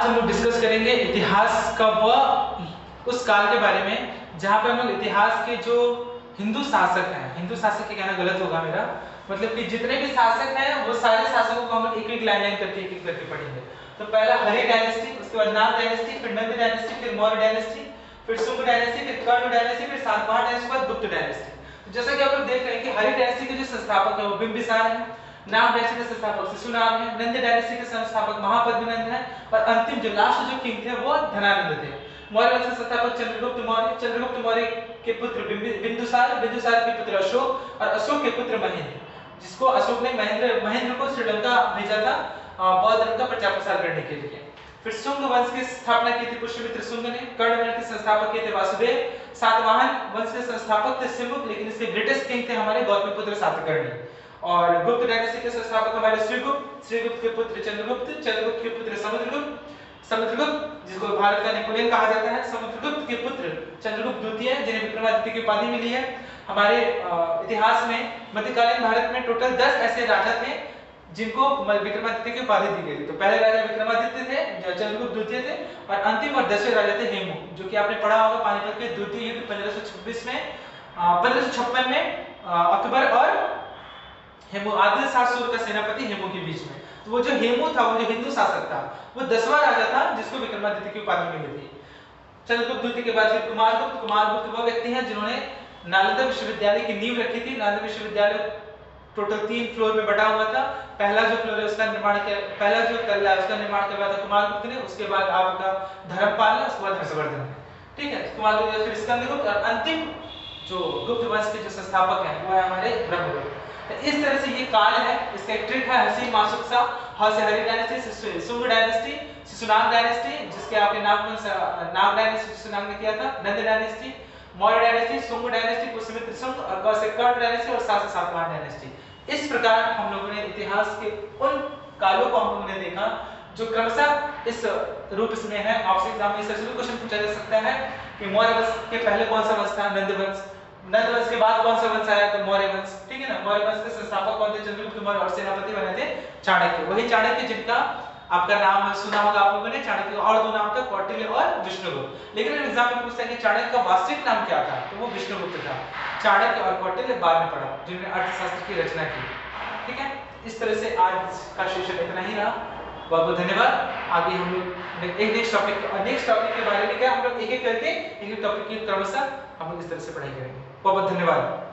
आज हम लोग डिस्कस करेंगे इतिहास का वह उस काल के बारे में जहाँ पे हम लोग इतिहास के जो हिंदू शासक हैं, हिंदू शासक के कहना गलत होगा मेरा, मतलब कि जितने भी शासक हैं वो सारे शासकों को हम लोग एक एक लाइन करके एक एक करके पढ़ेंगे। तो पहला हरि डायनेस्टी, उसके बाद नाग डायनेस्टी, फिर नंद डायनेस्टी, फिर मौर्य डायनेस्टी, फिर शुंग डायनेस्टी, फिर कर्ण डायनेस्टी, फिर सातवाहन डायनेस्टी, बाद गुप्त डायनेस्टी। तो जैसा कि आप लोग देख रहे हैं कि हरि डायनेस्टी के जो संस्थापक है वो बिंबिसार है, नाग डायनेस्टी के संस्थापक शिशुनाग है, नंद डायनेस्टी के संस्थापक महापद्मनंद है और अंतिम जो लास्ट जो किंग थे वो धनानंद थे। मौर्य वंश के संस्थापक चंद्रगुप्त मौर्य, चंद्रगुप्त मौर्य के पुत्र बिंदुसार, बिंदुसार के पुत्र अशोक और अशोक के पुत्र महेंद्र, जिसको अशोक ने महेंद्र को श्रीलंका भेजा था बौद्ध धर्म का प्रचार प्रसार करने के लिए। फिर शुंग वंश की स्थापना की थी पुष्यमित्र शुंग ने, कर्ण वंश के संस्थापक के थे वासुदेव, सातवाहन वंश के संस्थापक थे सिमुक, लेकिन इसके ग्रेटेस्ट किंग थे हमारे गौतमीपुत्र सातकर्णी। और गुप्त डायनेस्टी के संस्थापक हमारे श्रीगुप्त, श्रीगुप्त के पुत्र चंद्रगुप्त, चंद्रगुप्त के पुत्र समुद्रगुप्त, समुद्रगुप्त जिसको भारत का नेपोलियन कहा जाता है, समुद्रगुप्त के पुत्र चंद्रगुप्त द्वितीय जिन्हें विक्रमादित्य की उपाधि मिली है। हमारे इतिहास में मध्यकालीन भारत में टोटल 10 ऐसे राजा थे जिनको विक्रमादित्य की उपाधि दी गई थी। तो पहले राजा विक्रमादित्य थे, चंद्रगुप्त द्वितीय थे, और अंतिम और 10वें राजा थे हेमू, जो कि आपने पढ़ा होगा पानीपत के द्वितीय युद्ध 1556 में 1556 में अकबर और हेमू आदिल शाह सूर का सेनापति हेमू के बीच में। तो वो जो हेमू था, वो जो हिंदू शासक था, वो 10वां राजा था जिसको विक्रमादित्य की उपाधि मिली थी। चंद्रगुप्त द्वितीय के बाद फिर कुमारगुप्त, कुमारगुप्त वो व्यक्ति हैं जिन्होंने नालंदा विश्वविद्यालय की नींव रखी थी। नालंदा विश्वविद्यालय टोटल 3 फ्लोर में बटा हुआ था। पहला जो फ्लोर है उसका निर्माण किया, पहला जो तल्ला है उसका निर्माण करवाया था कुमारगुप्त ने, उसके बाद आपका धर्मपाल ने, उसके बाद हर्षवर्धन ने। ठीक है, कुमारगुप्त फिर स्कंदगुप्त और अंतिम जो गुप्त वंश के जो संस्थापक हैं वो है हमारे ब्रह्मगुप्त। तो इस तरह से ये काल है। इसका एक ट्रिक है हसी मासुकसा, ह से हरि dynasty, Shunga dynasty, Shishunaga dynasty जिसके आपके नाग डायनेस्टी शिशुनाग ने किया था, Nanda dynasty, Maurya dynasty, Shunga dynasty, Pushyamitra Shunga और क से कर्ण डायनेस्टी और सा से सातवाहन डायनेस्टी। इस प्रकार हम लोगों ने इतिहास के उन कालों को हम लोगों ने देखा जो क्रमशः इस रूप में है। आपसे एग्जाम में इससे क्वेश्चन पूछा जा सकता है कि मौर्य वंश के पहले कौन सा वंश था? नंद वंश। नंद वंश के बाद कौन सा वंश आया? तो मौर्य वंश। ठीक है ना। मौर्य वंश के संस्थापक कौन थे? चंद्रगुप्त मौर्य और सेनापति बने थे चाणक्य। वही चाणक्य जिनका आपका नाम सुना होगा आप लोगों ने। चाणक्य और दो नाम थे, कौटिल्य और विष्णुगुप्त। लेकिन एग्जाम में पूछता है कि चाणक्य का वास्तविक नाम क्या था, तो वो विष्णुगुप्त था। चाणक्य और कौटिल्य बाद में पढ़ा जिन्होंने अर्थशास्त्र की रचना की। ठीक है, इस तरह से आज का सेशन इतना ही रहा। बहुत बहुत धन्यवाद। आगे हम लोग नेक्स्ट टॉपिक के बारे में क्या हम लोग एक एक करके एक एक टॉपिक की क्रमशः हम लोग इस तरह से पढ़ाई करेंगे। बहुत बहुत धन्यवाद।